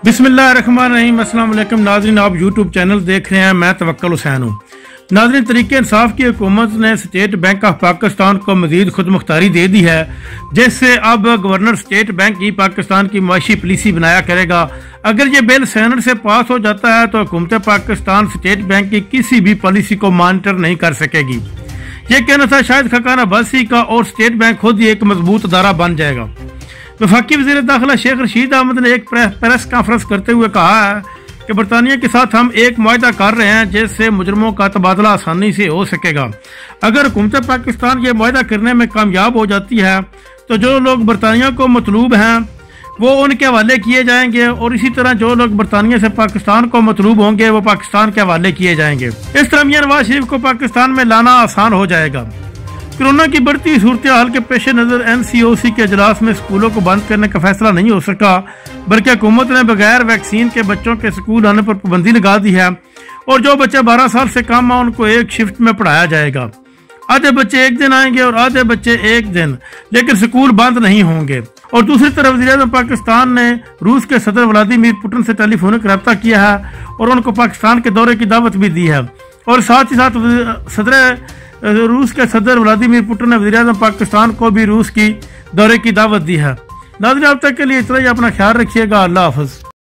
बिस्मिल्लाहिर्रहमानिर्रहीम। अस्सलाम वालेकुम नाज़रीन, आप यूट्यूब चैनल देख रहे हैं। मैं तवक्कुल हुसैन हूँ। नाज़रीन, तहरीक इंसाफ की हुकूमत ने स्टेट बैंक ऑफ पाकिस्तान को मज़ीद खुद मुख्तारी दे दी है, जिससे अब गवर्नर स्टेट बैंक ही पाकिस्तान की माशी पॉलिसी बनाया करेगा। अगर ये बिल सेनेट से पास हो जाता है तो हुकूमत पाकिस्तान स्टेट बैंक की किसी भी पॉलिसी को मॉनिटर नहीं कर सकेगी। ये कहना था शायद खकान अब्बासी का, और स्टेट बैंक खुद ही एक मजबूत अदारा बन जाएगा। वफाकी वज़ीर दाखिला शेख रशीद अहमद ने एक प्रेस कॉन्फ्रेंस करते हुए कहा है कि बरतानिया के साथ हम एक मुआहदा कर रहे हैं जिससे मुजरमों का तबादला आसानी से हो सकेगा। अगर हुकूमत पाकिस्तान ये मुआहदा करने में कामयाब हो जाती है तो जो लोग बरतानिया को मतलूब हैं वो उनके हवाले किए जाएंगे, और इसी तरह जो लोग बरतानिया से पाकिस्तान को मतलूब होंगे वो पाकिस्तान के हवाले किए जाएंगे। इस तरह मियां नवाज शरीफ को पाकिस्तान में लाना आसान हो जाएगा। कोरोना की बढ़ती सूरत हाल के पेश नज़र NCOC के इजलास में स्कूलों को बंद करने का फैसला नहीं हो सका, बल्कि हुकूमत ने बगैर वैक्सीन के बच्चों के स्कूल आने पर पाबंदी लगा दी है, और जो बच्चे 12 साल से कम हैं उनको एक शिफ्ट में पढ़ाया जाएगा। आधे बच्चे एक दिन आएंगे और आधे बच्चे एक दिन, लेकिन स्कूल बंद नहीं होंगे। और दूसरी तरफ वज़ीर-ए-आज़म पाकिस्तान ने रूस के सदर व्लादिमीर पुतिन से टेलीफोनिक रब्ता किया है और उनको पाकिस्तान के दौरे की दावत भी दी है, और साथ ही साथ रूस के सदर व्लादिमीर पुतिन ने वज़ीर-ए-आज़म पाकिस्तान को भी रूस की दौरे की दावत दी है। नाज़रीन, अब तक के लिए इतना ही। अपना ख्याल रखिएगा। अल्लाह हाफ़िज़।